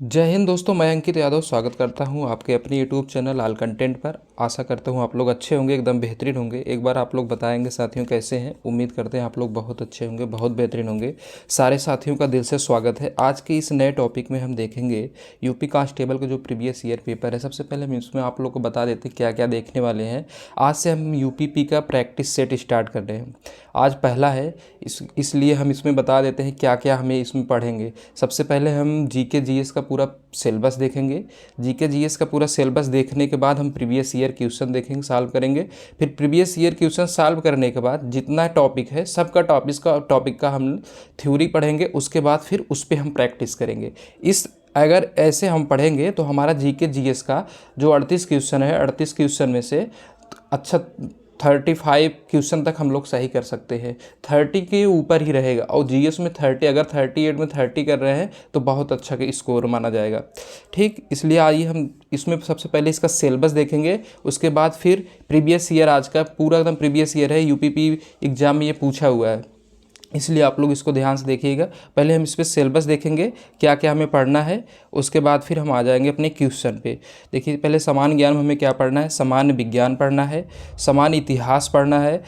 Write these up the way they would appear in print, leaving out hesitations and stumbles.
जय हिंद दोस्तों, मैं अंकित यादव स्वागत करता हूं आपके अपने यूट्यूब चैनल आल कंटेंट पर। आशा करता हूं आप लोग अच्छे होंगे, एकदम बेहतरीन होंगे। एक बार आप लोग बताएंगे साथियों कैसे हैं। उम्मीद करते हैं आप लोग बहुत अच्छे होंगे, बहुत बेहतरीन होंगे। सारे साथियों का दिल से स्वागत है। आज के इस नए टॉपिक में हम देखेंगे यूपी कांस्टेबल का जो प्रीवियस ईयर पेपर है। सबसे पहले हम इसमें आप लोग को बता देते हैं क्या क्या देखने वाले हैं। आज से हम यूपीपी का प्रैक्टिस सेट स्टार्ट कर रहे हैं। आज पहला है, इसलिए हम इसमें बता देते हैं क्या क्या हमें इसमें पढ़ेंगे। सबसे पहले हम जीके जीएस का पूरा सिलेबस देखेंगे। जीके जीएस का पूरा सिलेबस देखने के बाद हम प्रीवियस ईयर क्वेश्चन देखेंगे, सॉल्व करेंगे। फिर प्रीवियस ईयर क्वेश्चन सॉल्व करने के बाद जितना टॉपिक है सबका टॉपिक का हम थ्योरी पढ़ेंगे। उसके बाद फिर उस पर हम प्रैक्टिस करेंगे। अगर ऐसे हम पढ़ेंगे तो हमारा जीके जीएस का जो 38 क्वेश्चन है, 38 क्वेश्चन में से अच्छा 35 क्वेश्चन तक हम लोग सही कर सकते हैं। 30 के ऊपर ही रहेगा। और जीएस में 30, अगर 38 में 30 कर रहे हैं तो बहुत अच्छा स्कोर माना जाएगा। ठीक, इसलिए आइए हम इसमें सबसे पहले इसका सिलेबस देखेंगे। उसके बाद फिर प्रीवियस ईयर, आज का पूरा एकदम प्रीवियस ईयर है, यूपीपी एग्जाम में ये पूछा हुआ है, इसलिए आप लोग इसको ध्यान से देखिएगा। पहले हम इस पर सिलेबस देखेंगे क्या क्या हमें पढ़ना है। उसके बाद फिर हम आ जाएंगे अपने क्वेश्चन पे। देखिए, पहले सामान्य ज्ञान में हमें क्या पढ़ना है। सामान्य विज्ञान पढ़ना है, सामान्य इतिहास पढ़ना है,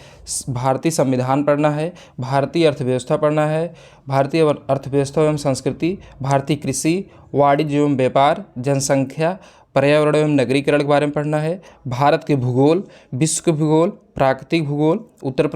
भारतीय संविधान पढ़ना है, भारतीय अर्थव्यवस्था पढ़ना है, भारतीय अर्थव्यवस्था एवं संस्कृति, भारतीय कृषि, वाणिज्य एवं व्यापार, जनसंख्या, पर्यावरण एवं नगरीकरण के बारे में पढ़ना है, भारत के भूगोल, विश्व के भूगोल, प्राकृतिक भूगोल, उत्तर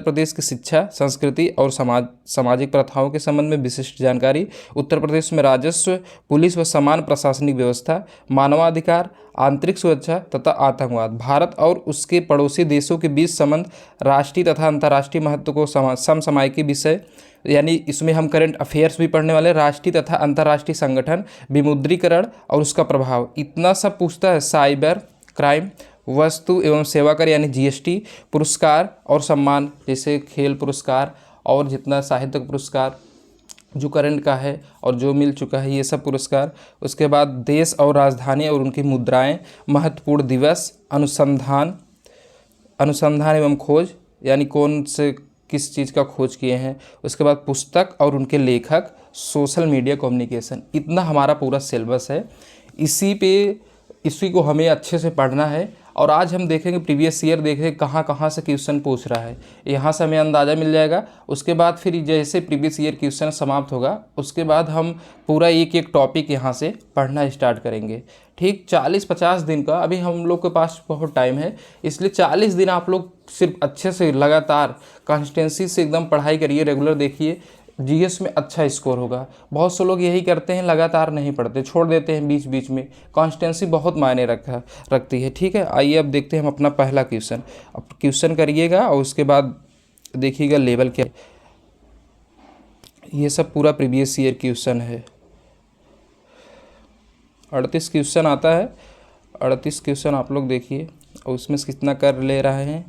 प्रदेश की शिक्षा, संस्कृति और सामाजिक प्रथाओं के संबंध में विशिष्ट जानकारी, उत्तर प्रदेश में राजस्व, पुलिस व समान प्रशासनिक व्यवस्था, मानवाधिकार, आंतरिक सुरक्षा तथा आतंकवाद, भारत और उसके पड़ोसी देशों के बीच संबंध, राष्ट्रीय तथा अंतर्राष्ट्रीय महत्व को समसामयिक विषय, यानी इसमें हम करंट अफेयर्स भी पढ़ने वाले, राष्ट्रीय तथा अंतर्राष्ट्रीय संगठन, विमुद्रीकरण और उसका प्रभाव, इतना सब पूछता है। साइबर क्राइम, वस्तु एवं सेवा कर यानी जीएसटी, पुरस्कार और सम्मान जैसे खेल पुरस्कार और जितना साहित्यिक पुरस्कार जो करंट का है और जो मिल चुका है, ये सब पुरस्कार। उसके बाद देश और राजधानी और उनकी मुद्राएं, महत्वपूर्ण दिवस, अनुसंधान एवं खोज, यानी कौन से किस चीज़ का खोज किए हैं। उसके बाद पुस्तक और उनके लेखक, सोशल मीडिया कम्युनिकेशन। इतना हमारा पूरा सिलेबस है। इसी को हमें अच्छे से पढ़ना है। और आज हम देखेंगे प्रीवियस ईयर, देखेंगे कहाँ कहाँ से क्वेश्चन पूछ रहा है, यहाँ से हमें अंदाज़ा मिल जाएगा। उसके बाद फिर जैसे प्रीवियस ईयर क्वेश्चन समाप्त होगा उसके बाद हम पूरा एक एक टॉपिक यहाँ से पढ़ना स्टार्ट करेंगे। ठीक, 40-50 दिन का अभी हम लोग के पास बहुत टाइम है, इसलिए 40 दिन आप लोग सिर्फ अच्छे से लगातार कंसिस्टेंसी से एकदम पढ़ाई करिए, रेगुलर देखिए। जीएस में अच्छा स्कोर होगा। बहुत से लोग यही करते हैं, लगातार नहीं पढ़ते, छोड़ देते हैं बीच बीच में। कंसिस्टेंसी बहुत मायने रखती है। ठीक है, आइए अब देखते हैं हम अपना पहला क्वेश्चन। अब क्वेश्चन करिएगा और उसके बाद देखिएगा लेवल क्या है। ये सब पूरा प्रीवियस ईयर क्वेश्चन है। 38 क्वेश्चन आता है। 38 क्वेश्चन आप लोग देखिए और उसमें से कितना कर ले रहे हैं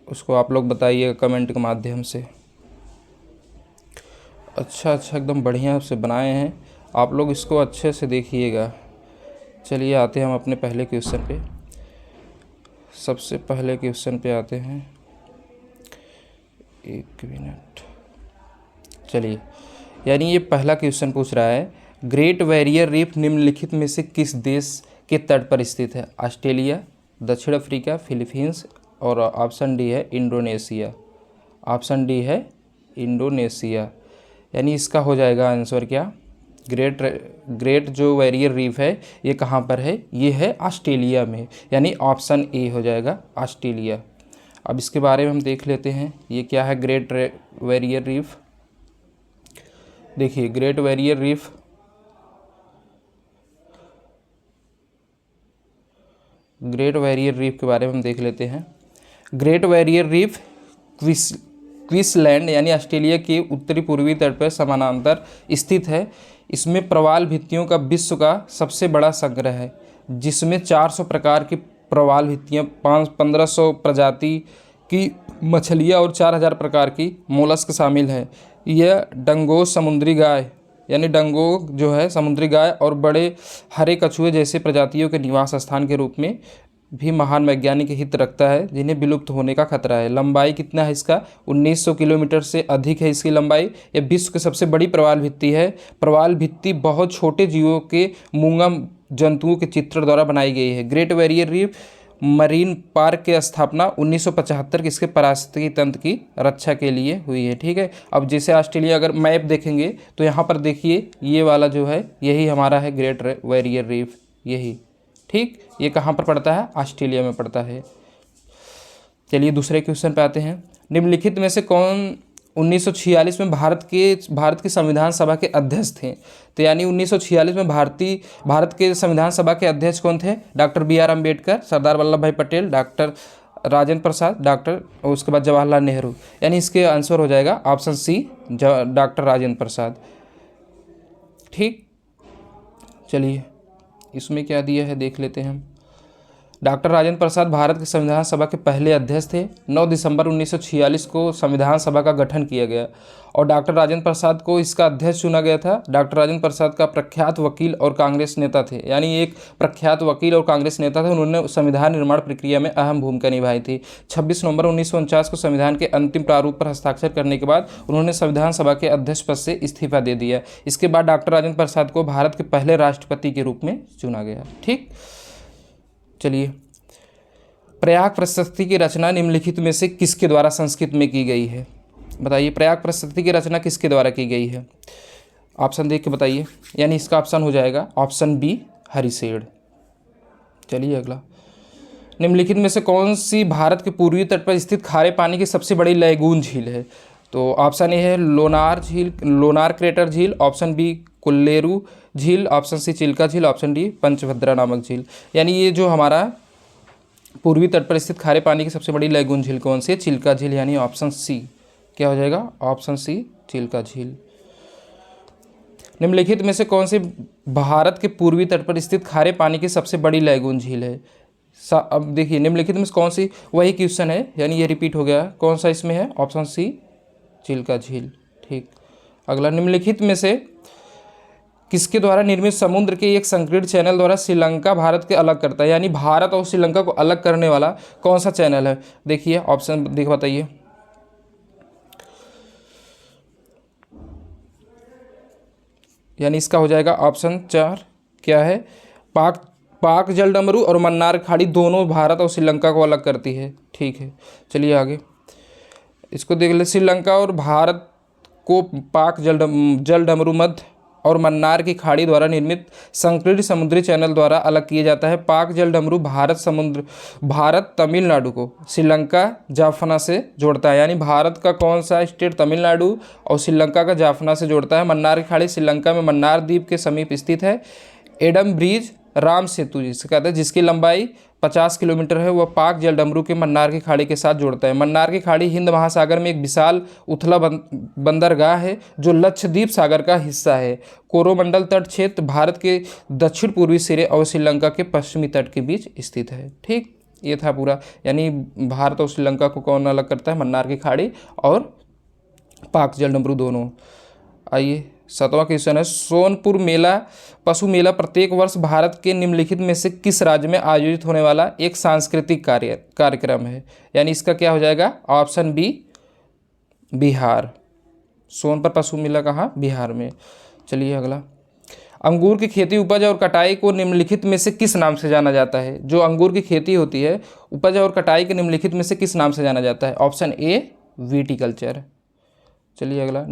उसको आप लोग बताइएगा कमेंट के माध्यम से। अच्छा एकदम बढ़िया से बनाए हैं आप लोग, इसको अच्छे से देखिएगा। चलिए आते हैं हम अपने पहले क्वेश्चन पे। सबसे पहले क्वेश्चन पे आते हैं, एक मिनट। चलिए, यानी ये पहला क्वेश्चन पूछ रहा है, ग्रेट बैरियर रीफ निम्नलिखित में से किस देश के तट पर स्थित है। ऑस्ट्रेलिया, दक्षिण अफ्रीका, फिलीपींस और ऑप्शन डी है इंडोनेशिया। ऑप्शन डी है इंडोनेशिया, यानी इसका हो जाएगा आंसर क्या। ग्रेट जो बैरियर रीफ है ये कहाँ पर है, ये है ऑस्ट्रेलिया में, यानी ऑप्शन ए हो जाएगा ऑस्ट्रेलिया। अब इसके बारे में हम देख लेते हैं ये क्या है ग्रेट बैरियर रीफ। देखिए, ग्रेट बैरियर रीफ के बारे में हम देख लेते हैं। ग्रेट बैरियर रीफ क्वींसलैंड यानी ऑस्ट्रेलिया के उत्तरी पूर्वी तट पर समानांतर स्थित है। इसमें प्रवाल भित्तियों का विश्व का सबसे बड़ा संग्रह है, जिसमें 400 प्रकार की प्रवाल भित्तियाँ, 1500 प्रजाति की मछलियाँ और 4000 प्रकार की मोलस्क शामिल हैं। यह डंगोज समुद्री गाय यानी डंगोग जो है समुद्री गाय और बड़े हरे कछुए जैसे प्रजातियों के निवास स्थान के रूप में भी महान वैज्ञानिक हित रखता है जिन्हें विलुप्त होने का खतरा है। लंबाई कितना है इसका? 1900 किलोमीटर से अधिक है इसकी लंबाई। यह विश्व की सबसे बड़ी प्रवाल भित्ति है। प्रवाल भित्ति बहुत छोटे जीवों के मूंगा जंतुओं के चित्र द्वारा बनाई गई है। Great barrier reef marine park की स्थापना 1975 के इसके पारिस्थितिकी तंत्र की रक्षा के लिए हुई है। ठीक है, अब जैसे ऑस्ट्रेलिया अगर मैप देखेंगे तो यहाँ पर देखिए ये वाला जो है यही हमारा है ग्रेट बैरियर रीफ, यही। ठीक, ये कहाँ पर पड़ता है? ऑस्ट्रेलिया में पड़ता है। चलिए दूसरे क्वेश्चन पे आते हैं। निम्नलिखित में से कौन 1946 में भारत की संविधान सभा के अध्यक्ष थे? तो यानी 1946 में भारत के संविधान सभा के अध्यक्ष कौन थे? Doctor B are Ambedkar, Sardar Vallabh भाई पटेल, डॉक्टर राजेंद्र प्रसाद, उसके बाद जवाहरलाल नेहरू। यानी इसके आंसर हो जाएगा option C, doctor Rajendra Prasad. ठीक, चलिए इसमें क्या दिया है देख लेते हैं। डॉक्टर राजेंद्र प्रसाद भारत के संविधान सभा के पहले अध्यक्ष थे। 9 दिसंबर 1946 को संविधान सभा का गठन किया गया और डॉक्टर राजेंद्र प्रसाद को इसका अध्यक्ष चुना गया था। डॉक्टर राजेंद्र प्रसाद का प्रख्यात वकील और कांग्रेस नेता थे, यानी एक प्रख्यात वकील और कांग्रेस नेता थे। उन्होंने संविधान निर्माण प्रक्रिया में अहम भूमिका निभाई थी। 26 नवंबर 1949 को संविधान के अंतिम प्रारूप पर हस्ताक्षर करने के बाद उन्होंने संविधान सभा के अध्यक्ष पद से इस्तीफा दे दिया। इसके बाद डॉक्टर राजेंद्र प्रसाद को भारत के पहले राष्ट्रपति के रूप में चुना गया। ठीक, चलिए प्रयाग प्रशस्ति की रचना निम्नलिखित में से किसके द्वारा संस्कृत में की गई है? बताइए, प्रयाग प्रशस्ति की रचना किसके द्वारा की गई है? ऑप्शन देख के बताइए। यानी इसका ऑप्शन हो जाएगा ऑप्शन बी, हरिसेठ। चलिए अगला। निम्नलिखित में से कौन सी भारत के पूर्वी तट पर स्थित खारे पानी की सबसे बड़ी लैगून झील है? तो ऑप्शन ए है लोनार क्रेटर झील, ऑप्शन बी कुल्लेरू झील, ऑप्शन सी चिल्का झील, ऑप्शन डी पंचभद्रा नामक झील। यानी ये जो हमारा पूर्वी तट पर स्थित खारे पानी की सबसे बड़ी लैगून झील कौन सी है? चिल्का झील, यानी ऑप्शन सी। क्या हो जाएगा? ऑप्शन सी, चिल्का झील। निम्नलिखित में से कौन सी भारत के पूर्वी तट पर स्थित खारे पानी की सबसे बड़ी लैगून झील है? अब देखिए निम्नलिखित में से कौन सी, वही क्वेश्चन है, यानी ये रिपीट हो गया। कौन सा इसमें है? ऑप्शन सी, चिल्का झील। ठीक, अगला। निम्नलिखित में से किसके द्वारा निर्मित समुद्र के एक संकीर्ण चैनल द्वारा श्रीलंका भारत के अलग करता है? यानी भारत और श्रीलंका को अलग करने वाला कौन सा चैनल है? देखिए ऑप्शन देख बताइए। यानी इसका हो जाएगा ऑप्शन 4। क्या है? पाक जलडमरू और मन्नार खाड़ी दोनों भारत और श्रीलंका को अलग करती है। ठीक है, चलिए आगे इसको देख ले। श्रीलंका और भारत को पाक जलडमरू मध्य और मन्नार की खाड़ी द्वारा निर्मित संकीर्ण समुद्री चैनल द्वारा अलग किया जाता है। पाक जलडमरू भारत तमिलनाडु को श्रीलंका जाफना से जोड़ता है। यानी भारत का कौन सा स्टेट तमिलनाडु और श्रीलंका का जाफना से जोड़ता है। मन्नार की खाड़ी श्रीलंका में मन्नार द्वीप के समीप स्थित है। एडम ब्रिज राम सेतु जिसे कहते हैं, जिसकी लंबाई 50 किलोमीटर है, वह पाक जलडमरू के मन्नार की खाड़ी के साथ जोड़ता है। मन्नार की खाड़ी हिंद महासागर में एक विशाल उथला बंदरगाह है जो लक्षद्वीप सागर का हिस्सा है। कोरोमंडल तट क्षेत्र भारत के दक्षिण पूर्वी सिरे और श्रीलंका के पश्चिमी तट के बीच स्थित है। ठीक, ये था पूरा। यानी भारत और श्रीलंका को कौन अलग करता है? मन्नार की खाड़ी और पाक जलडमरू दोनों। आइए 7वां क्वेश्चन है। सोनपुर पशु मेला प्रत्येक वर्ष भारत के निम्नलिखित में से किस राज्य में आयोजित होने वाला एक सांस्कृतिक कार्यक्रम है? यानी इसका क्या हो जाएगा? Option B, Bihar. सोनपुर पशु मेला कहाँ? बिहार में। चलिए अगला। अंगूर की खेती, उपज और कटाई को निम्नलिखित में से किस नाम से जाना जाता है? जो अंगूर की खेती होती है, उपज और कटाई के निम्नलिखित में से किस नाम से जाना जाता है? Option A, viticulture. चलिए अगला।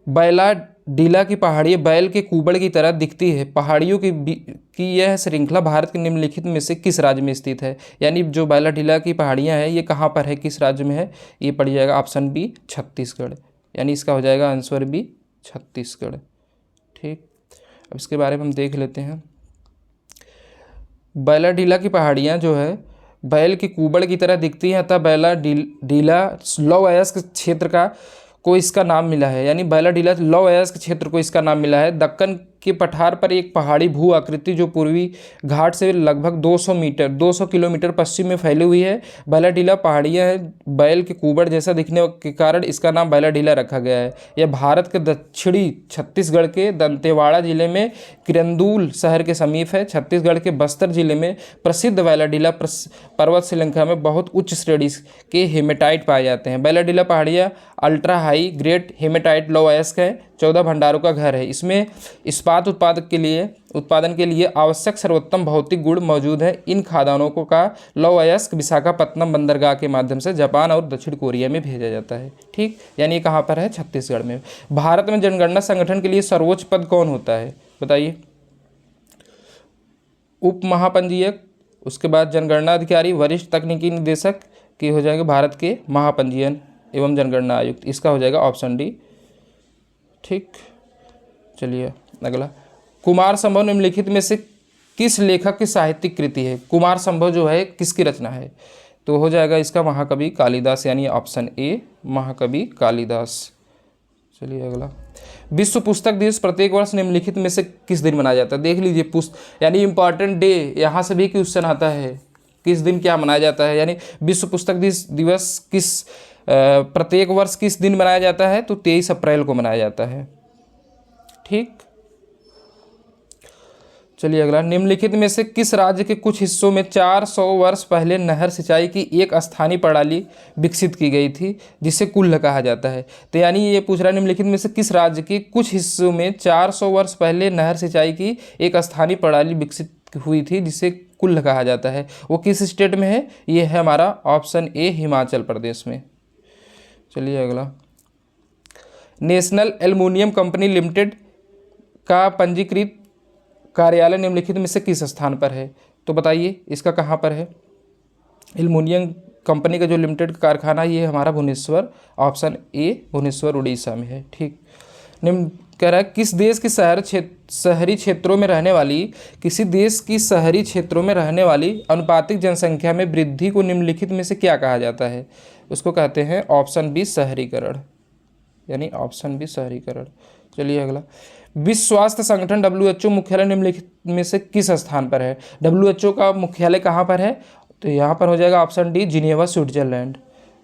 बैला डीला की पहाड़ी बैल के कुबड़ की तरह दिखती है। पहाड़ियों की यह श्रृंखला भारत के निम्नलिखित में से किस राज्य में स्थित है? यानी जो बैला डीला की पहाड़ियां हैं ये कहाँ पर है, किस राज्य में है? ये पड़ जाएगा ऑप्शन बी, छत्तीसगढ़। यानी इसका हो जाएगा आंसर बी, छत्तीसगढ़। ठीक, अब इसके बारे में हम देख लेते हैं। बैला डीला की पहाड़ियाँ जो है बैल की कुबड़ की तरह दिखती हैं, अतः बैला डीला लौ अयस्क क्षेत्र को इसका नाम मिला है। यानी बैला डीला लौ अयस्क क्षेत्र को इसका नाम मिला है। दक्कन के पठार पर एक पहाड़ी भू आकृति जो पूर्वी घाट से लगभग 200 किलोमीटर पश्चिम में फैली हुई है। बैलाडीला पहाड़ियाँ हैं। बैल के कुबड़ जैसा दिखने के कारण इसका नाम बैलाडीला रखा गया है। यह भारत के दक्षिणी छत्तीसगढ़ के दंतेवाड़ा जिले में किरंदुल शहर के समीप है। छत्तीसगढ़ के बस्तर जिले में प्रसिद्ध बैलाडीला पर्वत श्रृंखला में बहुत उच्च श्रेणी के हेमेटाइट पाए जाते हैं। बैलाडीला पहाड़ियाँ अल्ट्रा हाई ग्रेड हेमेटाइट लौह अयस्क है। 14 भंडारों का घर है। इसमें इस्पात उत्पादन के लिए आवश्यक सर्वोत्तम भौतिक गुण मौजूद है। इन खादानों को का लौह अयस्क विशाखापत्तनम बंदरगाह के माध्यम से जापान और दक्षिण कोरिया में भेजा जाता है। ठीक, यानी ये कहाँ पर है? छत्तीसगढ़ में। भारत में जनगणना संगठन के लिए सर्वोच्च पद कौन होता है? बताइए। उप महापंजीयक, उसके बाद जनगणना अधिकारी, वरिष्ठ तकनीकी निदेशक की हो जाएगा भारत के महापंजीयन एवं जनगणना आयुक्त। इसका हो जाएगा ऑप्शन डी। ठीक, चलिए अगला। कुमार संभव निम्नलिखित में से किस लेखक की साहित्यिक कृति है? कुमार संभव जो है किसकी रचना है? तो हो जाएगा इसका महाकवि कालिदास, यानी ऑप्शन ए महाकवि कालिदास। चलिए अगला। विश्व पुस्तक दिवस प्रत्येक वर्ष निम्नलिखित में से किस दिन मनाया जाता है? देख लीजिए, यानी इंपॉर्टेंट डे, यहाँ से भी क्वेश्चन आता है किस दिन क्या मनाया जाता है। यानी विश्व पुस्तक दिवस किस प्रत्येक वर्ष किस दिन मनाया जाता है? तो 23 अप्रैल को मनाया जाता है। ठीक, चलिए अगला। निम्नलिखित में से किस राज्य के कुछ हिस्सों में 400 वर्ष पहले नहर सिंचाई की एक स्थानीय प्रणाली विकसित की गई थी जिसे कुल्ल कहा जाता है? तो यानी ये पूछ रहा है निम्नलिखित में से किस राज्य के कुछ हिस्सों में 400 वर्ष पहले नहर सिंचाई की एक स्थानीय प्रणाली विकसित हुई थी जिसे कुल्ल कहा जाता है? वो किस स्टेट में है? ये है हमारा ऑप्शन ए हिमाचल प्रदेश में। चलिए अगला। नेशनल एल्युमिनियम कंपनी लिमिटेड का पंजीकृत कार्यालय निम्नलिखित में से किस स्थान पर है? तो बताइए इसका कहाँ पर है? एल्युमिनियम कंपनी का जो लिमिटेड कारखाना ये हमारा भुवनेश्वर, ऑप्शन ए भुवनेश्वर उड़ीसा में है। ठीक, निम्न कह रहा है किसी देश की शहरी क्षेत्रों में रहने वाली अनुपातिक जनसंख्या में वृद्धि को निम्नलिखित में से क्या कहा जाता है? उसको कहते हैं ऑप्शन बी शहरीकरण, यानी ऑप्शन बी शहरीकरण। चलिए अगला। विश्व स्वास्थ्य संगठन WHO मुख्यालय निम्नलिखित में से किस स्थान पर है? WHO का मुख्यालय कहाँ पर है? तो यहाँ पर हो जाएगा ऑप्शन डी जिनेवा स्विट्जरलैंड।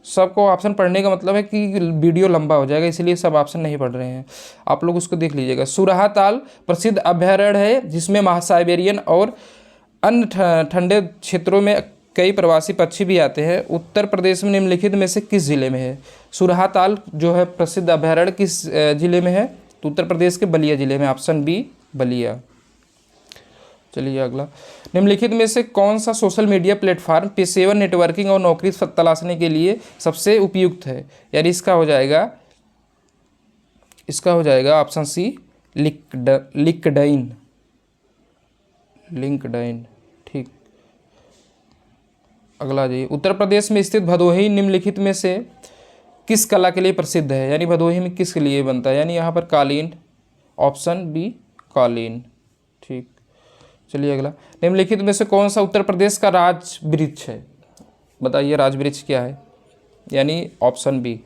सबको ऑप्शन पढ़ने का मतलब है कि वीडियो लंबा हो जाएगा, इसलिए सब ऑप्शन नहीं पढ़ रहे हैं, आप लोग उसको देख लीजिएगा। सुराहा ताल प्रसिद्ध अभयारण्य है जिसमें महासाइबेरियन और अन्य ठंडे क्षेत्रों में कई प्रवासी पक्षी भी आते हैं। उत्तर प्रदेश में निम्नलिखित में से किस जिले में है? सुराहा ताल जो है प्रसिद्ध अभयारण्य किस जिले में है? तो उत्तर प्रदेश के बलिया जिले में, ऑप्शन बी बलिया। चलिए अगला। निम्नलिखित में से कौन सा सोशल मीडिया प्लेटफॉर्म पेशेवर नेटवर्किंग और नौकरी तलाशने के लिए सबसे उपयुक्त है? यानी इसका हो जाएगा ऑप्शन सी लिंक्डइन। ठीक, अगला जी। उत्तर प्रदेश में स्थित भदोही निम्नलिखित में से किस कला के लिए प्रसिद्ध है? यानी भदोही में किस के लिए बनता है? यानी यहाँ पर कालीन, ऑप्शन बी कालीन। ठीक, चलिए अगला। निम्नलिखित में से कौन सा उत्तर प्रदेश का राज वृक्ष है? बताइए राज वृक्ष क्या है? यानी ऑप्शन बी।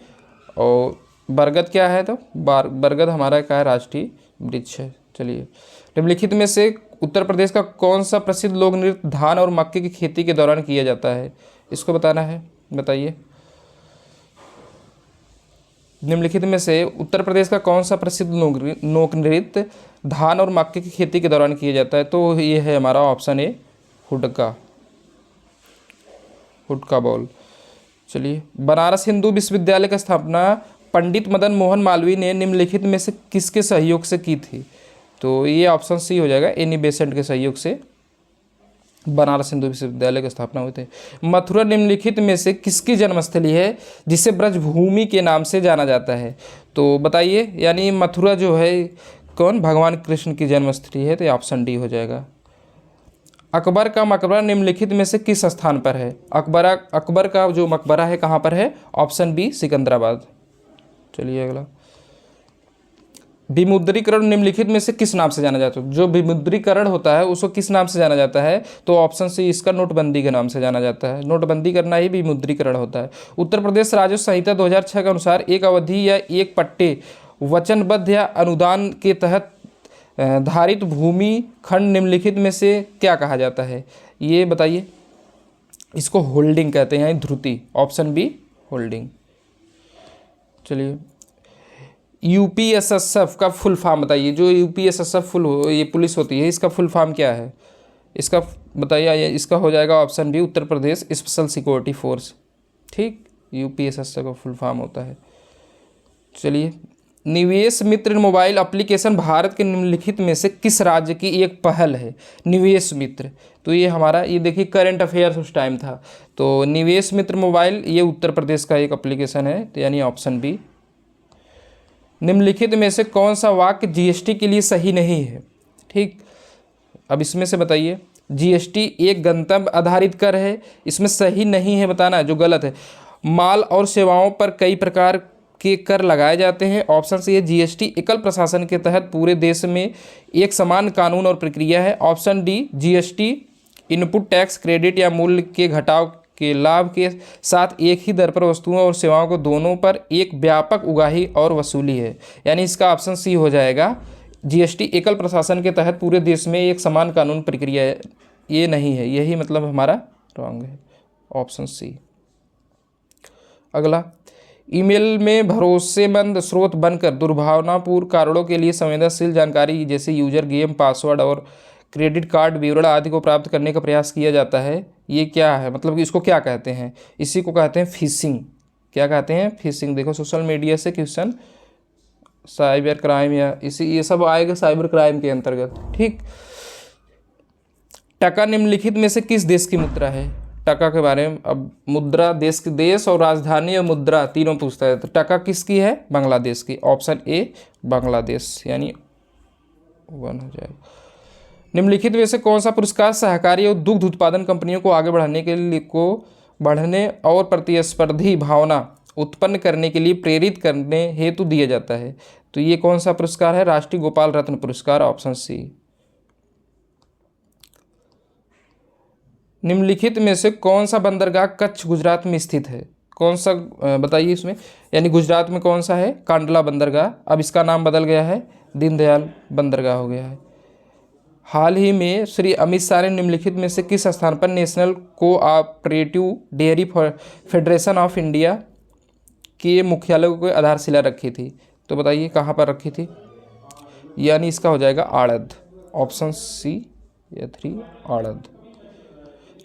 और बरगद क्या है? तो बरगद हमारा क्या है? राष्ट्रीय वृक्ष है। चलिए। निम्नलिखित में से उत्तर प्रदेश का कौन सा प्रसिद्ध लोक नृत्य धान और मक्के की खेती के दौरान किया जाता है? इसको बताना है, बताइए। निम्नलिखित में से उत्तर प्रदेश का कौन सा प्रसिद्ध लोक नृत्य धान और मक्के की खेती के दौरान किया जाता है? तो ये है हमारा ऑप्शन ए हुडका बॉल। चलिए। बनारस हिंदू विश्वविद्यालय की स्थापना पंडित मदन मोहन मालवीय ने निम्नलिखित में से किसके सहयोग से की थी? तो ये ऑप्शन सी हो जाएगा, एनी बेसेंट के सहयोग से बनारस हिंदू विश्वविद्यालय की स्थापना हुई थी। मथुरा निम्नलिखित में से किसकी जन्मस्थली है जिसे ब्रजभूमि के नाम से जाना जाता है? तो बताइए। यानी मथुरा जो है कौन? भगवान कृष्ण की जन्मस्थली है, तो ऑप्शन डी हो जाएगा। अकबर का मकबरा निम्नलिखित में से किस स्थान पर है? अकबर का जो मकबरा है कहाँ पर है? Option B Secunderabad. चलिए अगला। विमुद्रीकरण निम्नलिखित में से किस नाम से जाना जाता है? जो विमुद्रीकरण होता है उसको किस नाम से जाना जाता है? तो ऑप्शन सी इसका नोटबंदी के नाम से जाना जाता है। नोटबंदी करना ही विमुद्रीकरण होता है। उत्तर प्रदेश राजस्व संहिता 2006 के अनुसार एक अवधि या एक पट्टे वचनबद्ध या अनुदान के तहत धारित भूमि खंड निम्नलिखित में से क्या कहा जाता है, ये बताइए। इसको होल्डिंग कहते हैं, ध्रुति, ऑप्शन बी होल्डिंग। चलिए, यूपीएसएसएफ का फुल फॉर्म बताइए। जो यूपीएसएसएफ ये पुलिस होती है, इसका फुल फॉर्म क्या है, इसका बताइए। इसका हो जाएगा option B Uttar Pradesh special security force. ठीक, यूपीएसएसएफ का फुल फॉर्म होता है। चलिए, निवेश मित्र मोबाइल एप्लीकेशन भारत के निम्नलिखित में से किस राज्य की एक पहल है। निवेश मित्र, तो ये हमारा, ये देखिए करंट अफेयर्स उस टाइम था। तो निवेश मित्र मोबाइल ये उत्तर प्रदेश का एक एप्लीकेशन है, तो यानी ऑप्शन बी। निम्नलिखित में से कौन सा वाक्य जीएसटी के लिए सही नहीं है। ठीक, अब इसमें से बताइए। जीएसटी एक गंतव्य आधारित कर है, इसमें सही नहीं है बताना है, जो गलत है। माल और सेवाओं पर कई प्रकार के कर लगाए जाते हैं, ऑप्शन सी है। जीएसटी एकल प्रशासन के तहत पूरे देश में एक समान कानून और प्रक्रिया है, option D. GST input tax credit या मूल्य के घटाव के लाभ के साथ एक ही दर पर वस्तुओं और सेवाओं को दोनों पर एक व्यापक उगाही और वसूली है, यानी इसका ऑप्शन सी हो जाएगा। जीएसटी एकल प्रशासन के तहत पूरे देश में एक समान कानून प्रक्रिया है, ये नहीं है, यही मतलब हमारा रॉन्ग है, ऑप्शन सी। अगला, ईमेल में भरोसेमंद स्रोत बनकर दुर्भावनापूर्ण कारणों के लिए संवेदनशील जानकारी जैसे यूजर गेम पासवर्ड और क्रेडिट कार्ड विवरण आदि को प्राप्त करने का प्रयास किया जाता है, ये क्या है, मतलब कि इसको क्या कहते हैं। इसी को कहते हैं फिशिंग। क्या कहते हैं, फिशिंग। देखो, सोशल मीडिया से क्वेश्चन, साइबर क्राइम या ये सब आएगा साइबर क्राइम के अंतर्गत। ठीक, टका निम्नलिखित में से किस देश की मुद्रा है। टका के बारे में, अब मुद्रा देश और राजधानी और मुद्रा तीनों पूछता है, तो टका किसकी है, बांग्लादेश की, ऑप्शन ए बांग्लादेश, यानी 1 हो जाएगा। निम्नलिखित में से कौन सा पुरस्कार सहकारी और दुग्ध उत्पादन कंपनियों को आगे बढ़ाने के लिए बढ़ने और प्रतिस्पर्धी भावना उत्पन्न करने के लिए प्रेरित करने हेतु दिया जाता है, तो ये कौन सा पुरस्कार है, राष्ट्रीय गोपाल रत्न पुरस्कार, ऑप्शन सी। निम्नलिखित में से कौन सा बंदरगाह कच्छ गुजरात में स्थित है, कौन सा बताइए इसमें, यानी गुजरात में कौन सा है, कांडला बंदरगाह। अब इसका नाम बदल गया है, दीनदयाल बंदरगाह हो गया है। हाल ही में श्री अमित शाह ने निम्नलिखित में से किस स्थान पर national cooperative dairy federation of India के मुख्यालय को आधारशिला रखी थी, तो बताइए कहाँ पर रखी थी, यानी इसका हो जाएगा आड़द, ऑप्शन सी या 3 आड़द।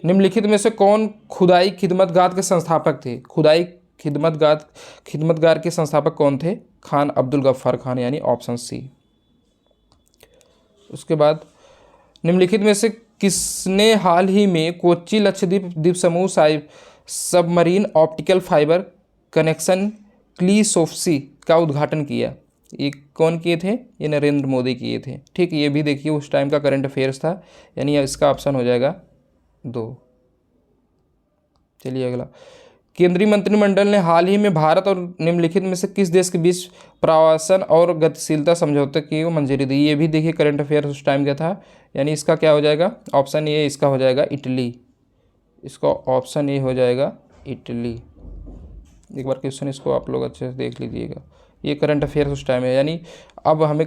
निम्नलिखित में से कौन खुदाई खिदमतगार के संस्थापक थे। खुदाई खिदमतगार के संस्थापक कौन थे, खान अब्दुल गफ्फार खान, यानी ऑप्शन सी। उसके बाद निम्नलिखित में से किसने हाल ही में कोच्चि लक्षद्वीप द्वीप समूह सबमरीन ऑप्टिकल फाइबर कनेक्शन क्लीसोफसी का उद्घाटन किया, ये कौन किए थे, ये नरेंद्र मोदी किए थे। ठीक, ये भी देखिए उस टाइम का करंट अफेयर्स था, यानी इसका ऑप्शन हो जाएगा 2। चलिए अगला, केंद्रीय मंत्रिमंडल ने हाल ही में भारत और निम्नलिखित में से किस देश के बीच प्रवासन और गतिशीलता समझौते की मंजूरी दी, ये भी देखिए करंट अफेयर उस टाइम का था, यानी इसका क्या हो जाएगा, ऑप्शन ए, इसका हो जाएगा इटली, इसका ऑप्शन ए हो जाएगा इटली। एक बार क्वेश्चन इसको आप लोग अच्छे से देख लीजिएगा, ये करंट अफेयर्स उस टाइम है, यानी अब हमें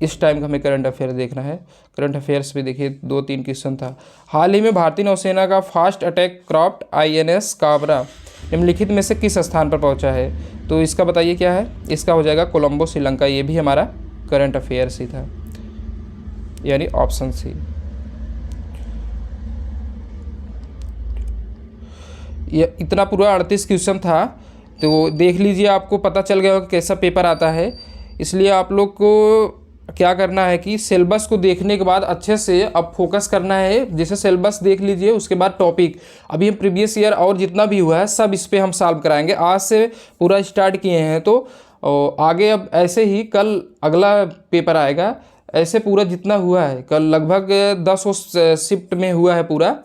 इस टाइम का हमें करंट अफेयर देखना है। करंट अफेयर्स भी देखिए 2-3 क्वेश्चन था। हाल ही में भारतीय नौसेना का fast attack craft INS Kabra निम्नलिखित में से किस स्थान पर पहुंचा है, तो इसका बताइए क्या है, इसका हो जाएगा कोलंबो श्रीलंका, ये भी हमारा करंट अफेयर्स ही था, यानी ऑप्शन सी। ये इतना पूरा 38 क्वेश्चन था, तो देख लीजिए, आपको पता चल गया कि कैसा पेपर आता है। इसलिए आप लोग को क्या करना है कि सिलेबस को देखने के बाद अच्छे से अब फोकस करना है। जैसे सिलेबस देख लीजिए, उसके बाद टॉपिक, अभी हम प्रीवियस ईयर और जितना भी हुआ है सब इस पे हम सॉल्व कराएंगे। आज से पूरा स्टार्ट किए हैं, तो आगे अब ऐसे ही कल अगला पेपर आएगा, ऐसे पूरा जितना हुआ है कल लगभग 10 शिफ्ट में हुआ है, पूरा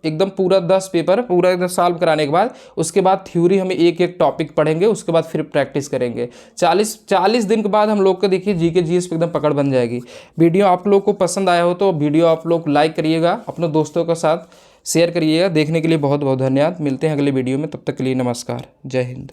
एकदम पूरा 10 पेपर पूरा एकदम सॉल्व कराने के बाद उसके बाद थ्योरी हम एक एक टॉपिक पढ़ेंगे, उसके बाद फिर प्रैक्टिस करेंगे। 40 दिन के बाद हम लोग का देखिए जीके जीएस पे एकदम पकड़ बन जाएगी। वीडियो आप लोग को पसंद आया हो तो वीडियो आप लोग लाइक करिएगा, अपने दोस्तों के साथ शेयर करिएगा। देखने के लिए बहुत बहुत धन्यवाद। मिलते हैं अगले वीडियो में, तब तक के लिए नमस्कार, जय हिंद।